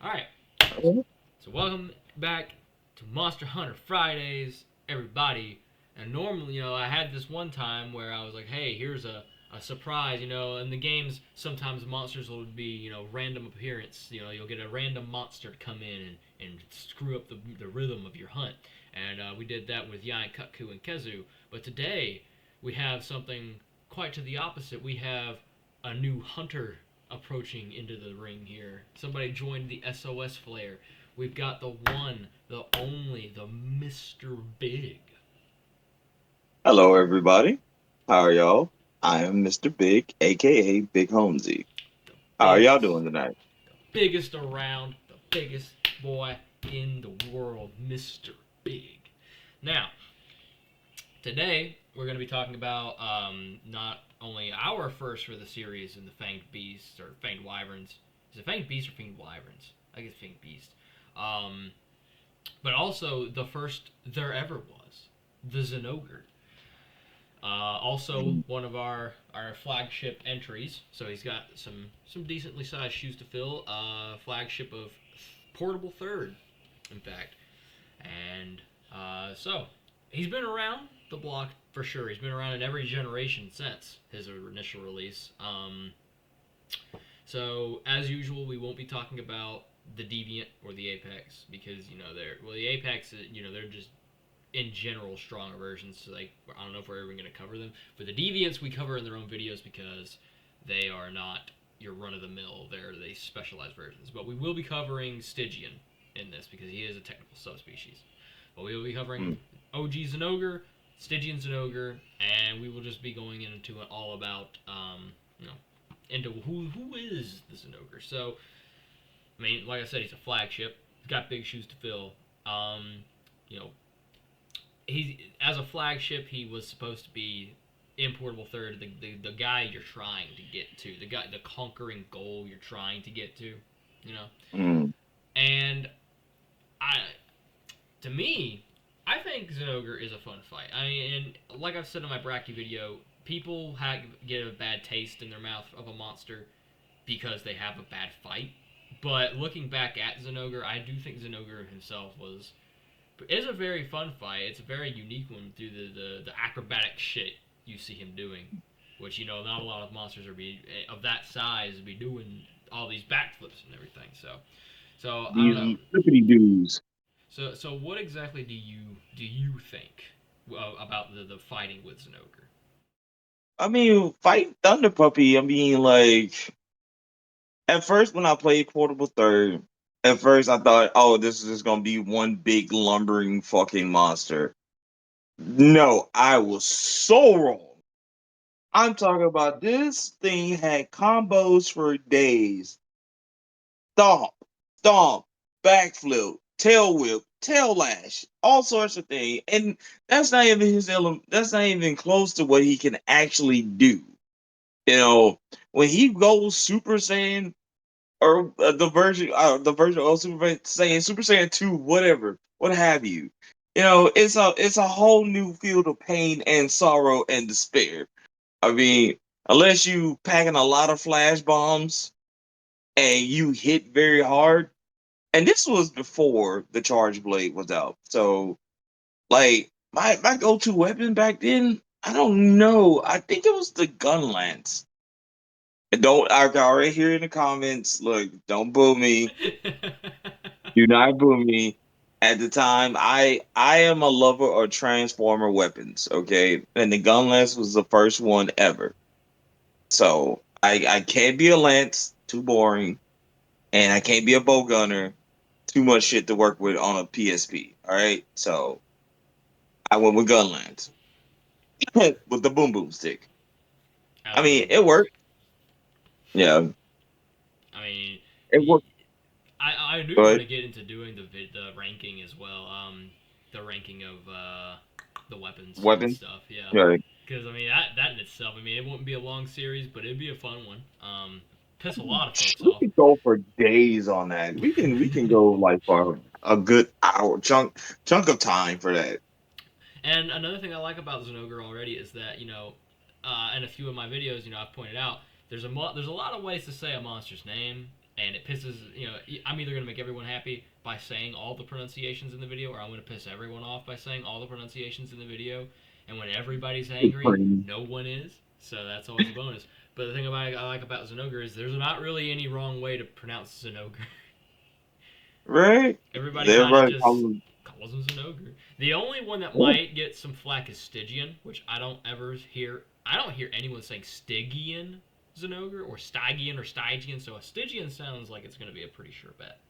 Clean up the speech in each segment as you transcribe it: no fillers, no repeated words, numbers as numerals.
Alright, so welcome back to Monster Hunter Fridays, everybody. And normally, I had this one time where I was like, hey, here's a surprise, in the games, sometimes monsters will be, random appearance. You'll get a random monster to come in and screw up the rhythm of your hunt. And we did that with Yain, Kutku, and Kezu. But today, we have something quite to the opposite. We have a new hunter approaching into the ring here. Somebody joined the SOS flare. We've got the one, the only, the Mr. Big. Hello, everybody. How are y'all? I am Mr. Big, aka Big Holmesy. The How are y'all biggest, doing tonight? the biggest around, the biggest boy in the world, Mr. Big. Now, today we're going to be talking about not only our first for the series in the Fanged Beasts or Fanged Wyverns. Is it Fanged Beasts or Fanged Wyverns? I guess Fanged Beast. Um, but also the first there ever was, the Zinogre. Also, Mm. one of our flagship entries. So he's got some decently sized shoes to fill. Flagship of portable third, in fact, and so he's been around the block for sure. He's been around in every generation since his initial release. So as usual, we won't be talking about the Deviant or the Apex because the Apex, they're just in general stronger versions. So like I don't know if we're ever going to cover them, but the Deviants we cover in their own videos because they are not your run of the mill. They're they specialized versions. But we will be covering Stygian in this because he is a technical subspecies. But we will be covering Mm. OG Zinogre, Stygian Zinogre, and we will just be going into it all about you know into who is the Zinogre. So I mean, like I said, he's a flagship. He's got big shoes to fill. You know, he's as a flagship, he was supposed to be importable third, the guy you're trying to get to, the conquering goal you're trying to get to, you know. Mm. And I, to me, I think Zinogre is a fun fight. I mean, and like I've said in my Bracky video, people get a bad taste in their mouth of a monster because they have a bad fight. But looking back at Zinogre, I do think Zinogre himself was it's a very fun fight. It's a very unique one through the acrobatic shit you see him doing, which not a lot of monsters are be of that size be doing all these backflips and everything. So I don't know. These flippity doos. So what exactly do you think about the fighting with Zinogre? I mean, fight Thunder Puppy. I mean, like at first when I played Portable Third, at first I thought, oh, this is just gonna be one big lumbering fucking monster. No, I was so wrong. I'm talking about this thing had combos for days. Stomp, stomp, backflip, tail whip, tail lash, all sorts of things. And that's not even that's not even close to what he can actually do. You know, when he goes Super Saiyan or the version of Super Saiyan 2, whatever, what have you. It's a whole new field of pain and sorrow and despair. I mean, unless you packing a lot of flash bombs and you hit very hard, and this was before the Charge Blade was out. So, like, my go to weapon back then, I don't know. I think it was the gun lance. Don't I can already hear in the comments. Look, don't boo me. Do not boo me. At the time, I am a lover of transformer weapons. Okay, and the gun lance was the first one ever. So I can't be a lance, too boring, and I can't be a bow gunner, too much shit to work with on a PSP. All right, so I went with Gunland with the boom boom stick. I I like mean, boom it booms. worked. Yeah, I mean, it worked. I do want But to get into doing the ranking as well. The ranking of the weapons and weapon, stuff. Yeah, right? because I mean that in itself. I mean it wouldn't be a long series, but it'd be a fun one. Piss a lot of folks We off. can go for days on that. We can go like for a good hour chunk of time for that. And another thing I like about Zinogre already is that in a few of my videos, I've pointed out there's a lot of ways to say a monster's name. and it pisses, I'm either going to make everyone happy by saying all the pronunciations in the video, or I'm going to piss everyone off by saying all the pronunciations in the video. And when everybody's It's angry, crazy. no one is. So that's always a bonus. But the thing I like about Zinogre is there's not really any wrong way to pronounce Zinogre. Right? Everybody kind of Everybody just calling calls him Zinogre. The only one that him. might get some flack is Stygian, which I don't ever hear. I don't hear anyone saying Stygian Zinogre or Stygian or Stygian. So a Stygian sounds like it's going to be a pretty sure bet.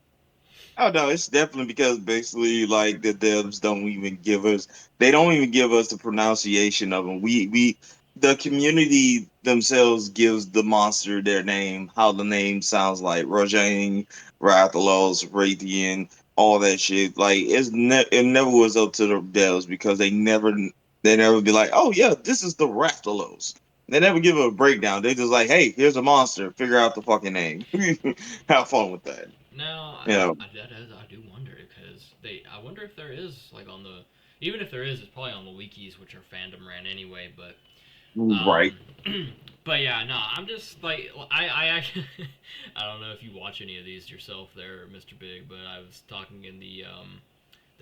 Oh no, it's definitely because basically like the devs don't even give us they don't even give us the pronunciation of them. We the community themselves gives the monster their name, how the name sounds like Rojang, Rathalos, Raytheon, all that shit. Like it never was up to the devs because they never be like, oh yeah, this is the Rathalos. They never give a breakdown. They just like, hey, here's a monster. Figure out the fucking name. Have fun with that. Now, Yeah. I do wonder because I wonder if there is like on the, even if there is, it's probably on the wikis, which are fandom ran anyway. But Right. um, but yeah, no, I'm just like I actually, I don't know if you watch any of these yourself, there, Mr. Big, but I was talking in the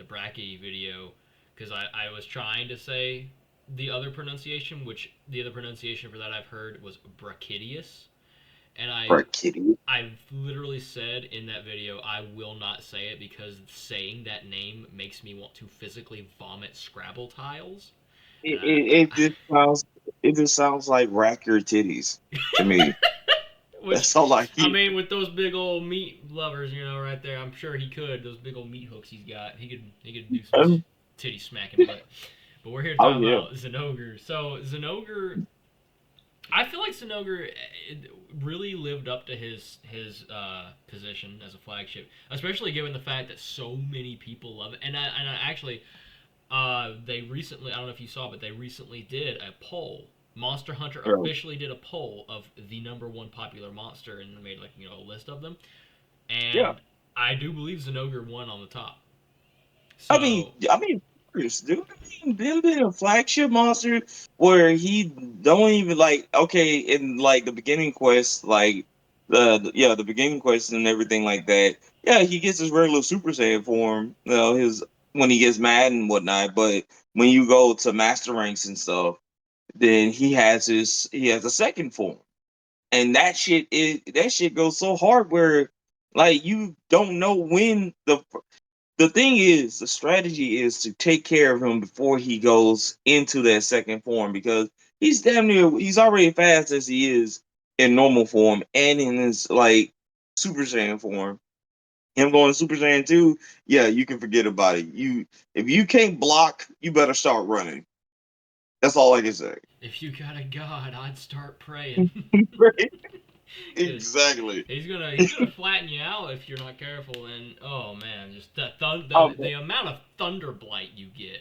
Bracky video because I was trying to say the other pronunciation, which the other pronunciation for that I've heard was Brachidius, and Right, kitty. I've literally said in that video I will not say it because saying that name makes me want to physically vomit Scrabble tiles, and It, it, it just sounds it just sounds like rack your titties to me. which, That's all I I hear. mean, with those big old meat lovers, right there, I'm sure he could. Those big old meat hooks he's got, he could do some Um, titty smacking. But we're here to oh talk yeah. about Zinogre. So Zinogre, I feel like Zinogre really lived up to his position as a flagship, especially given the fact that so many people love it. And I actually, they recently, I don't know if you saw, but they recently did a poll. Monster Hunter Yeah. officially did a poll of the number one popular monster and made like a list of them. Yeah. And I do believe Zinogre won on the top. I mean, So I mean, serious, dude. I mean, them being a flagship monster where he don't even like. Okay, in like the beginning quest, like yeah, the beginning quest and everything like that. Yeah, he gets his regular Super Saiyan form. His when he gets mad and whatnot. But when you go to master ranks and stuff, then he has a second form, and that shit goes so hard where like you don't know when the thing is, the strategy is to take care of him before he goes into that second form because he's already fast as he is in normal form and in his like Super Saiyan form. Him going Super Saiyan 2, yeah, you can forget about it. If you can't block, you better start running. That's all I can say. if you got a god, I'd start praying. Right? Because Exactly. he's gonna flatten you out if you're not careful. And oh man, just Um, the amount of thunder blight you get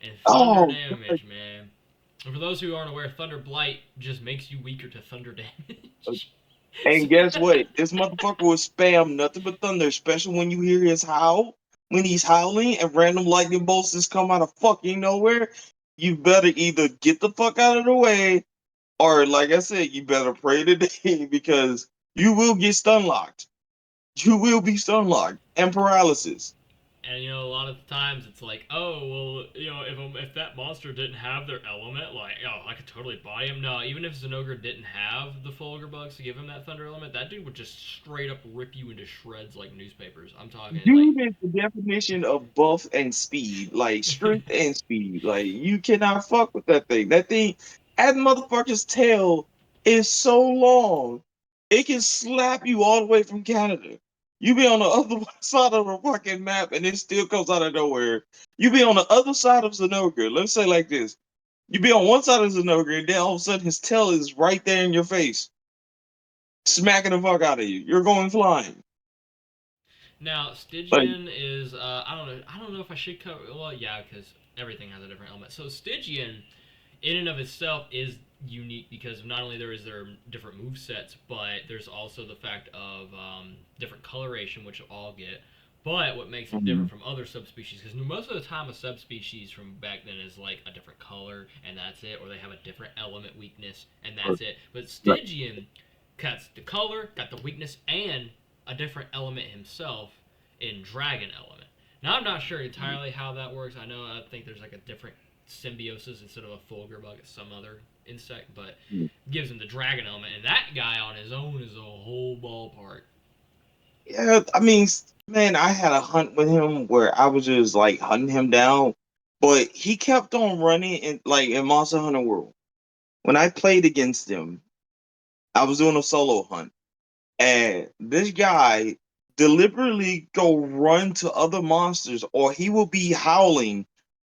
and thunder oh, damage, man. And for those who aren't aware, thunder blight just makes you weaker to thunder damage. So, and guess what? This motherfucker will spam nothing but thunder, especially when you hear his howl. When he's howling and random lightning bolts just come out of fucking nowhere, you better either get the fuck out of the way, or like I said, you better pray today because you will get stun locked. You will be stun locked and paralysis. and a lot of times it's like, oh well, if that monster didn't have their element, like, oh, I could totally buy him. No, even if Zinogre didn't have the Fulgur bugs to give him that thunder element, that dude would just straight up rip you into shreds like newspapers. I'm talking like. Dude is the definition of buff and speed, like strength and speed. Like you cannot fuck with that thing. That motherfucker's tail is so long, it can slap you all the way from Canada. You be on the other side of the fucking map, and it still comes out of nowhere. You be on the other side of Zenogre. Let's say like this: you be on one side of Zenogre, and then all of a sudden his tail is right there in your face, smacking the fuck out of you. You're going flying. Now, Like, Stygian is I don't know. I don't know if I should cover. Well, yeah, because everything has a different element. So Stygian, in and of itself, is unique because not only there different move sets, but there's also the fact of different coloration, which all get. But what makes him different mhm. from other subspecies? Because most of the time, a subspecies from back then is like a different color and that's it, or they have a different element weakness and that's it. But Stygian cuts the color, got the weakness, and a different element himself in Dragon Element. Now I'm not sure entirely how that works. I think there's like a different symbiosis instead of a Fulgur bug, it's some other insect, but gives him the Dragon Element, and that guy on his own is a whole ballpark. Yeah, I mean, man, I had a hunt with him where I was just like hunting him down, but he kept on running in like in Monster Hunter World. When I played against him, I was doing a solo hunt, and this guy deliberately go run to other monsters, or he will be howling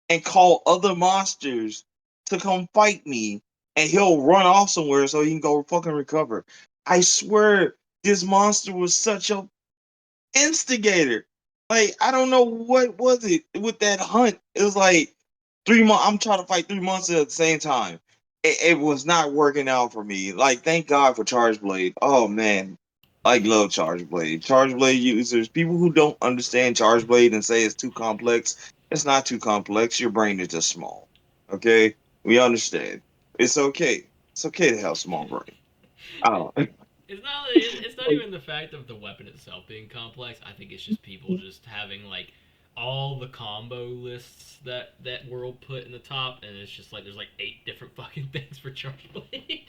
and call other monsters to come fight me, and he'll run off somewhere so he can go fucking recover. I swear, this monster was such a instigator. Like I don't know what was it with that hunt. It was like 3 months. I'm trying to fight 3 months at the same time. It was not working out for me. Like thank God for Charge Blade. Oh man, like love Charge Blade. Charge Blade users, people who don't understand Charge Blade and say it's too complex. It's not too complex. Your brain is just small. Okay, we understand. It's okay. It's okay to have small brain. Oh. It's not even the fact of the weapon itself being complex. I think it's just people just having like all the combo lists that World put in the top, and it's just like there's like 8 different fucking things for Charge Blade.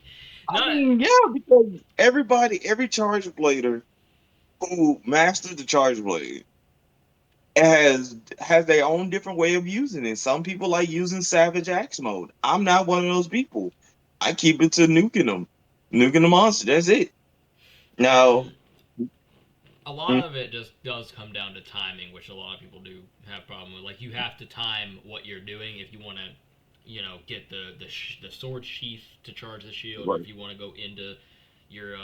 I Not mean, yeah, because every charge blader who masters the charge blade has their own different way of using it. Some people like using Savage Axe mode. I'm not one of those people. I keep it to nuking the monster. That's it. Now, and a lot mm, of it just does come down to timing, which a lot of people do have problem with. Like you have to time what you're doing if you want to, get the sword sheath to charge the shield, or right, if you want to go into your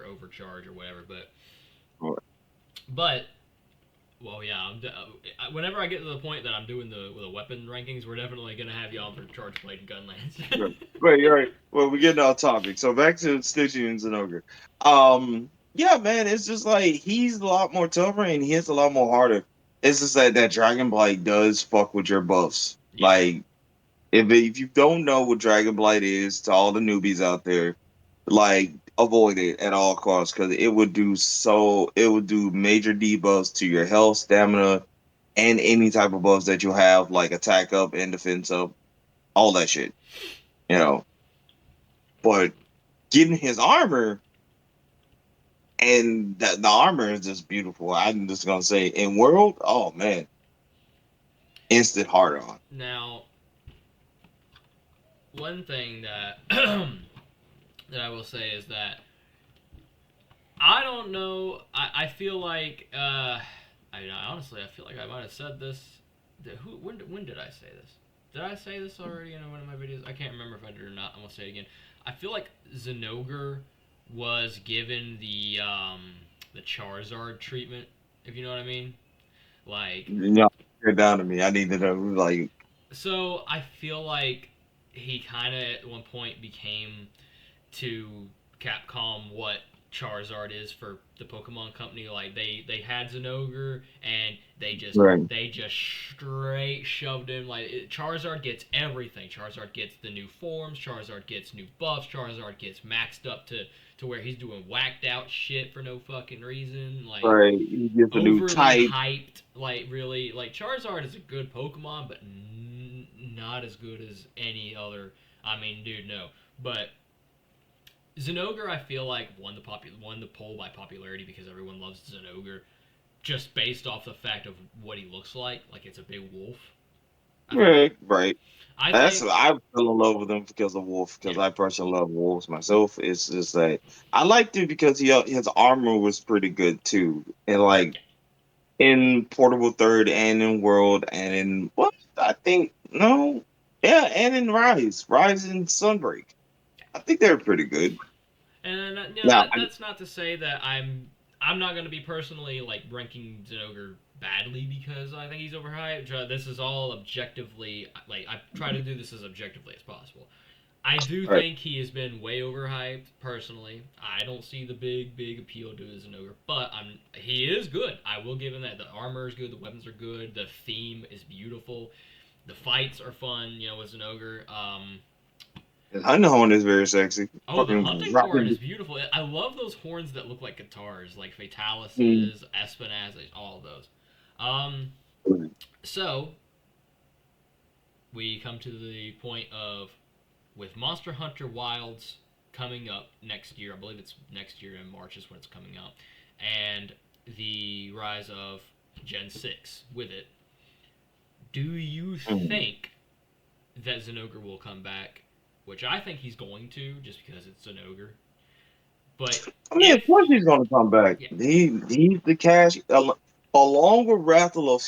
overcharge or whatever. right. But well, yeah. Whenever I get to the point that I'm doing the weapon rankings, we're definitely gonna have you on for charge blade and gun lance. Right, right. Well, we're getting off topic. So back to Stitchy and Zinogre. Yeah, man, it's just like he's a lot more tougher and he hits a lot more harder. It's just that Dragon Blight does fuck with your buffs. Yeah. Like if you don't know what Dragon Blight is, to all the newbies out there, like avoid it at all costs because it would do major debuffs to your health, stamina, and any type of buffs that you have, like attack up and defense up, all that shit. You know, but getting his armor and the armor is just beautiful. I'm just gonna say in world, oh man, instant hard on. Now, one thing that that I will say is that I don't know. I feel like honestly I feel like I might have said this. When did I say this? Did I say this already in one of my videos? I can't remember if I did or not. I'm gonna say it again. I feel like Zinogre was given the Charizard treatment, if you know what I mean. Like, You know, you're down to me. I need to know like so I feel like he kind of at one point became to Capcom what Charizard is for the Pokemon Company. Like they had Zinogre and right, they just straight shoved him. Like Charizard gets everything. Charizard gets the new forms. Charizard gets new buffs. Charizard gets maxed up to where he's doing whacked out shit for no fucking reason. Like right. He gets a new overly type. hyped. Like really, like Charizard is a good Pokemon, but not as good as any other. I mean, dude, no. But Zinogre, I feel like won the poll by popularity because everyone loves Zinogre, just based off the fact of what he looks like. Like it's a big wolf. I think. Right, right. I That's think. I fell in love with him because of Wolf Yeah. because I personally love wolves myself. It's just that I liked it because his armor was pretty good too, and like Yeah. in Portable Third and in World and in what I think no, yeah, and in Rise and Sunbreak. I think they're pretty good. And Now, that's not to say that I'm not going to be personally like ranking Zinogre badly because I think he's overhyped. This is all objectively like I try to do this as objectively as possible. I do right, think he has been way overhyped. Personally, I don't see the big appeal to his Zinogre, but he is good. I will give him that. The armor is good. The weapons are good. The theme is beautiful. The fights are fun. With Zinogre. The hunting horn is very sexy. Oh, the Fucking hunting horn rocking. is beautiful. I love those horns that look like guitars, like Mm. Fatalis's, Espinaz's, all of those. Um, so we come to the point of with Monster Hunter Wilds coming up next year. I believe it's next year in March is when it's coming out, and the rise of Gen 6 with it. Do you Mm. think that Zinogre will come back? Which I think he's going to, just because it's Zinogre. But I mean, if of course he's gonna come back. yeah, He's the cash along with Rathalos.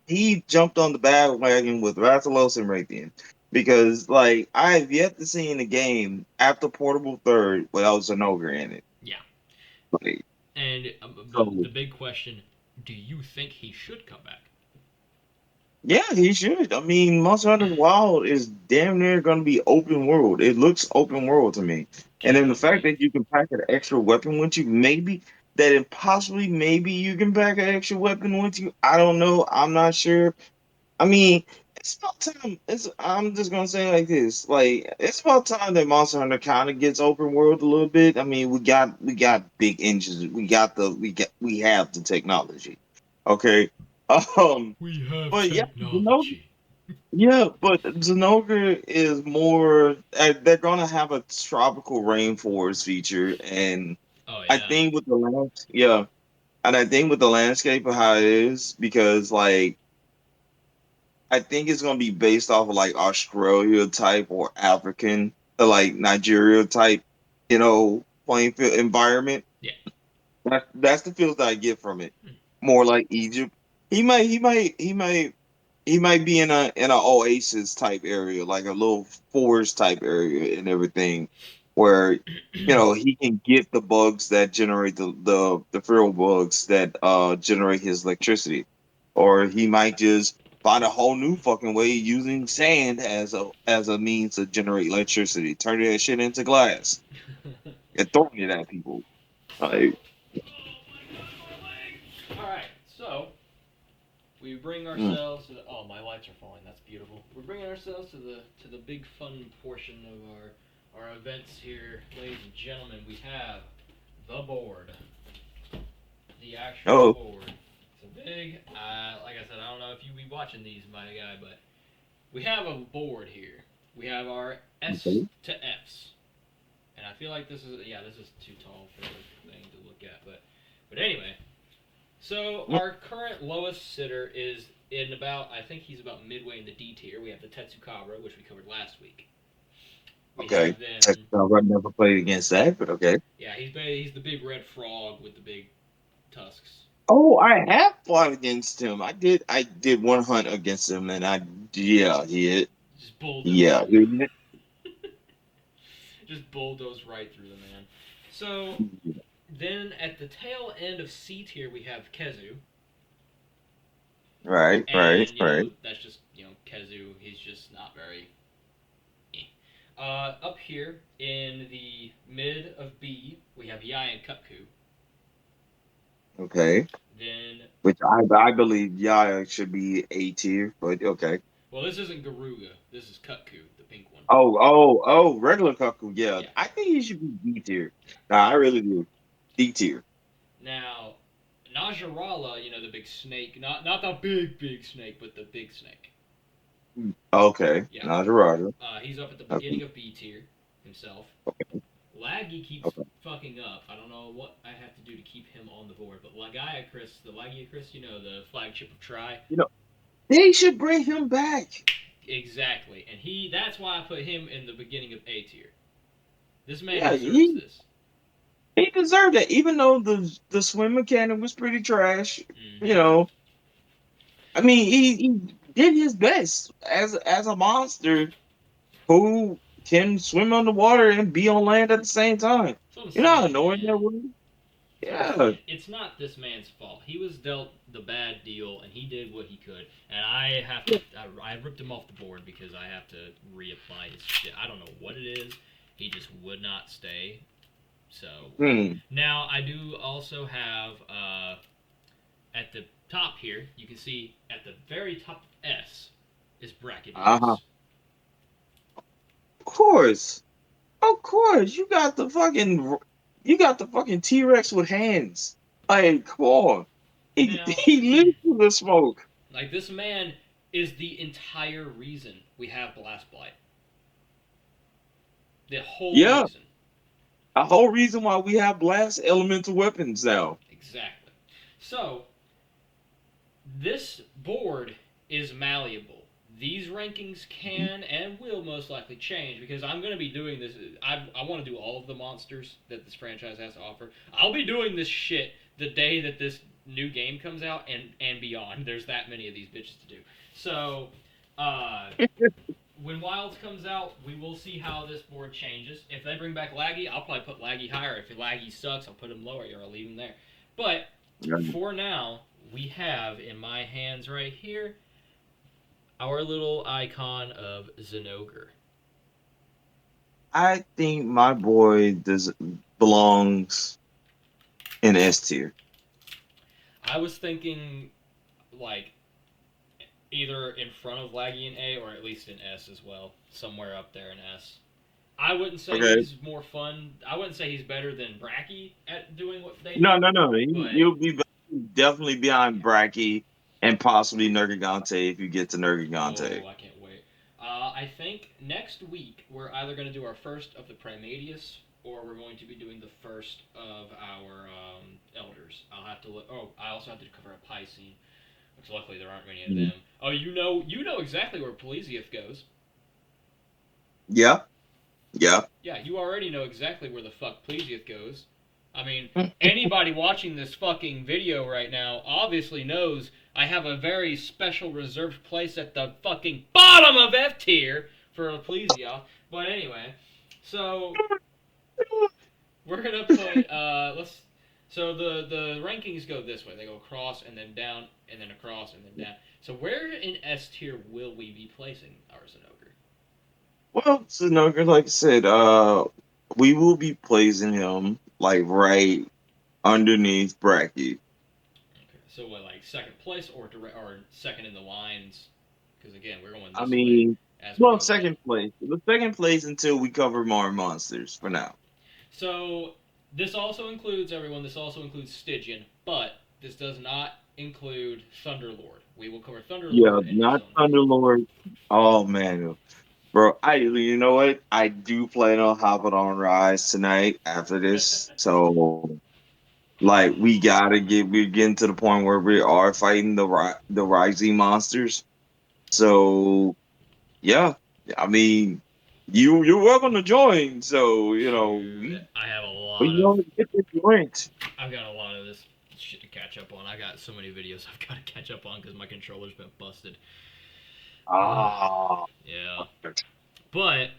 He jumped on the bandwagon with Rathalos and Raytheon because like I have yet to see in the game after Portable Third without Zenogre in it. yeah, Like, and the so big question: do you think he should come back? yeah, he should. I mean, Monster Hunter Wild is damn near gonna be open world. It looks open world to me. And then the Cannot fact wait. that you can pack an extra weapon with you, maybe that impossibly maybe you can pack an extra weapon with you. I don't know. I'm not sure. I mean, it's about time. It's I'm just gonna say it like this. Like it's about time that Monster Hunter kind of gets open world a little bit. I mean, we got big engines. We have the technology. Okay. Um We have but yeah, technology. yeah, but Zenogre is more. They're gonna have a tropical rainforest feature, and Oh I yeah, think with the yeah, and I think with the landscape of how it is, because like I think it's gonna be based off of like Australia type or African, like Nigeria type, playing field environment. yeah. That's the feels that I get from it. More like Egypt. He might be in a oasis type area, like a little forest type area and everything, where he can get the bugs that generate the feral bugs that generate his electricity, or he might just find a whole new fucking way using sand as a means to generate electricity, turning that shit into glass and throwing it at people. Like, All right, so we bring mm. ourselves to the, oh, my lights are falling. That's beautiful. We're bringing ourselves to the big fun portion of our events here, ladies and gentlemen. We have the board, the actual Oh, board. It's a big, like I said, I don't know if you be watching these, my guy, but we have a board here. We have our S okay. to Fs, and I feel like this is too tall for the thing to look at, but anyway. So Mm. our current lowest sitter is in about, I think he's about midway in the D tier. We have the Tetsukabra, which we covered last week. We Okay. have them. I've never played against that, but okay. Yeah, he's the big red frog with the big tusks. Oh, I have fought against him. I did one hunt against him, and yeah, Just bulldoze yeah, through. he, Just bulldoze right through the man. So then at the tail end of C tier we have Kezu, right, right, and right. that's just Kezu. He's just not very. Up here in the mid of B, we have Yai and Kutku. Okay, Then, which I believe Yaya should be A tier, but okay. well, this isn't Garuga. This is Kutku, the pink one. Regular Kaku, yeah. Yeah, I think he should be D tier. yeah. Nah, I really do. D tier. Now, Najarala, the big snake, not the big snake, but the big snake. Okay, Yeah, Najaraja. he's up at the Okay, beginning of B tier himself. Laggy keeps okay. fucking up. I don't know what I have to do to keep him on the board, but the Lagiacris, the flagship of Tri, You know, they should bring him back. exactly, and that's why I put him in the beginning of A tier. This man Yeah, deserves this. he deserved it, even though the swim mechanic was pretty trash. You Mm-hmm. know, I mean, he did his best as a monster who can swim underwater and be on land at the same time. That's what I'm You're not saying, annoying that man. way. That's what I'm Yeah. saying. It's not this man's fault. He was dealt the bad deal, and he did what he could. And I have to. I ripped him off the board because I have to reapply his shit. I don't know what it is. He just would not stay. So Hmm. now I do also have at the top here. You can see at the very top of S is Uh huh. Brachydios. course, of course, you got the fucking T Rex with hands. Like, come on, he Now, he lives in the smoke. like this man is the entire reason we have Blast Blight. The whole Yeah, reason. a whole reason why we have blast elemental weapons now. Exactly. So, this board is malleable. These rankings can and will most likely change because I'm going to be doing this. I want to do all of the monsters that this franchise has to offer. I'll be doing this shit the day that this new game comes out and beyond. There's that many of these bitches to do. So, uh, when Wilds comes out, we will see how this board changes. If they bring back Laggy, I'll probably put Laggy higher. If Laggy sucks, I'll put him lower or I'll leave him there. But for now, we have in my hands right here our little icon of Zinogre. I think my boy does belongs in S tier. I was thinking like either in front of Laggy in A or at least in S as well, somewhere up there in S. I wouldn't say Okay. he's more fun. I wouldn't say he's better than Bracky at doing what they No, do, no, no. but You'll be definitely behind yeah. Bracky and possibly Nergigante if you get to Nergigante. Oh, I can't wait. I think next week we're either going to do our first of the Primadius or we're going to be doing the first of our elders. I'll have to look. Oh, I also have to cover a Piscine, which luckily there aren't many of Mm. them. Oh, you know exactly where Pelesiath goes. Yeah, yeah. Yeah, you already know exactly where the fuck Plesiath goes. I mean, anybody watching this fucking video right now obviously knows I have a very special reserved place at the fucking bottom of F tier for Ecclesia. But anyway, so we're gonna put let's so the rankings go this way. They go across and then down and then across and then down. So where in S tier will we be placing our Zinogre? Well, Sunoka, like I said, we will be placing him like right underneath Bracky. Okay. So what, like second place or or second in the lines? Because again, we're going I this way mean, as we well, go down. second place. The second place until we cover more monsters for now. So this also includes everyone. This also includes Stygian, but this does not include Thunderlord. We will cover Yeah, Thunderlord in its not own video. Thunderlord. Oh man, bro. You know what? I do plan on hopping on Rise tonight after this. So like we're getting to the point where we are fighting the rising monsters. So yeah, I mean, you're welcome to join. So Shoot, I have a lot we of. get this ranked. I've got a lot of this shit to catch up on. I got so many videos I've got to catch up on because my controller's been busted. Ah, Yeah, but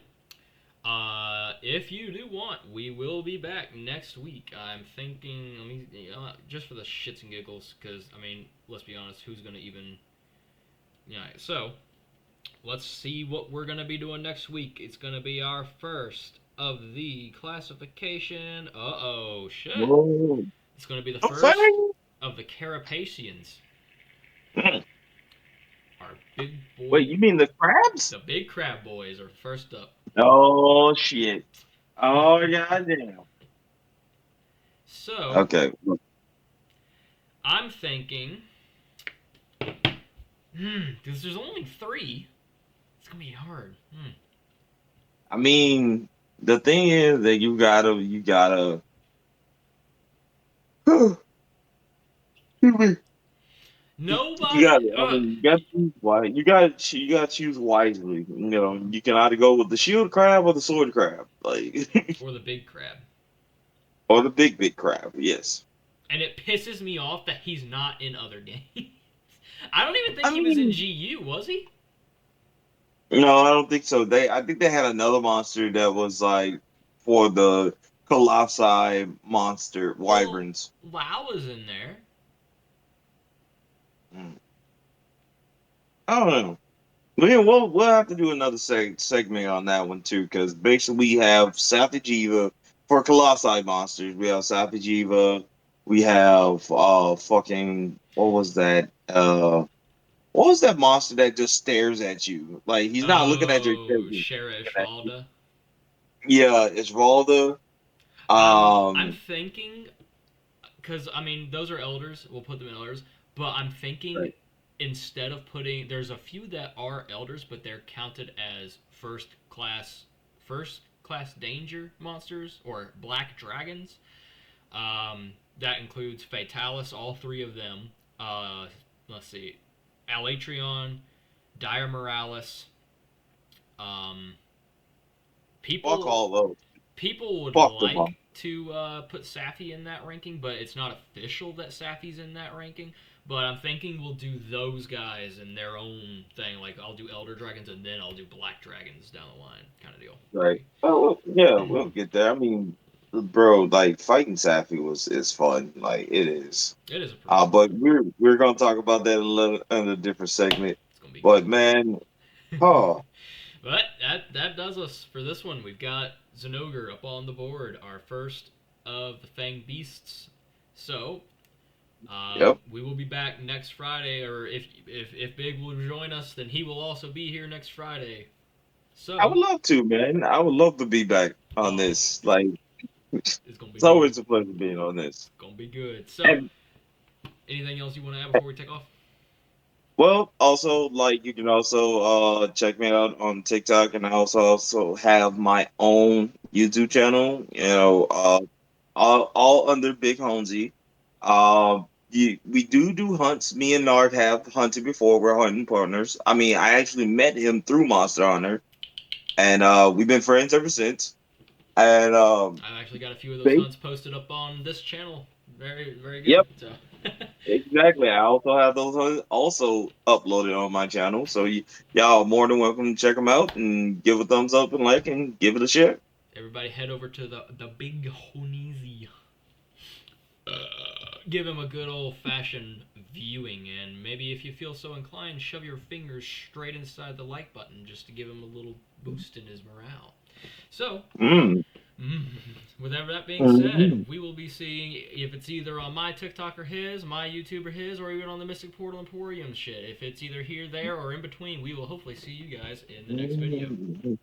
if you do want, we will be back next week. I'm thinking, I mean, just for the shits and giggles, because I mean, let's be honest, who's gonna even? Yeah. So let's see what we're gonna be doing next week. It's gonna be our first of the classification. Oh shit! whoa, It's gonna be the okay. first of the Carapacians. Our big Wait, boy, you mean the crabs? the big crab boys are first up. Oh shit. Oh goddamn. So Okay. I'm thinking, because there's only three. It's gonna be hard. I mean, the thing is that you gotta you Nobody. gotta I mean you gotta choose you gotta choose wisely. You can either go with the shield crab or the sword crab. Like Or the big crab. or the big crab, yes. And it pisses me off that he's not in other games. I don't even think I he was in mean, GU, was he? no, I don't think so. I think they had another monster that was like for the Colossi monster Well, wyverns. WoW was in there. Mm. I don't know. Yeah, we'll have to do another segment on that one too, because basically we have Safijiva for Colossi monsters. We have Safijiva. We have fucking what was that monster that just stares at you? Like he's not looking at your face. Oh, He's Sheriff looking at you. Ishvalda. Yeah, it's Ralda. I'm Um, thinking because I mean those are elders. We'll put them in elders. But I'm thinking right. instead of putting, there's a few that are elders, but they're counted as first class danger monsters or black dragons. That includes Fatalis, all three of them. Uh, let's see, Alatrion, Dire Moralis. Um, Fuck people all those. people would Fuck them all. like to put Safi in that ranking, but it's not official that Safi's in that ranking. But I'm thinking we'll do those guys in their own thing. Like I'll do Elder Dragons and then I'll do Black Dragons down the line, kind of deal. Right. Oh, well, yeah, we'll get there. I mean, bro, like fighting Safi was is fun. Like it is. It is a pretty fun But fight. we're gonna talk about that in a different segment. It's gonna be But good. man, oh, But that does us for this one. We've got Zinogre up on the board, our first of the Fang Beasts. So yep. we will be back next Friday, or if Big will join us, then he will also be here next Friday. I So would love to, man. I would love to be back on oh, this. Like it's it's gonna be good. always a pleasure being on this. It's gonna be good. So And anything else you want to add before we take off? well, also like you can also check me out on TikTok, and I also have my own YouTube channel. All under Big Honzy. We do hunts. Me and Nard have hunted before. We're hunting partners. I mean, I actually met him through Monster Hunter, and we've been friends ever since. And I've actually got a few of those they, hunts posted up on this channel. Very very good. yep, So exactly. I also have those hunts also uploaded on my channel, so y'all are more than welcome to check them out and give a thumbs up and like and give it a share. everybody head over to the Big Honizi. Give him a good old fashioned viewing, and maybe if you feel so inclined, shove your fingers straight inside the like button just to give him a little boost in his morale. So, Mm. mm, with that being said, Mhm. we will be seeing if it's either on my TikTok or his, my YouTube or his, or even on the Mystic Portal Emporium shit. If it's either here, there, or in between, we will hopefully see you guys in the next video.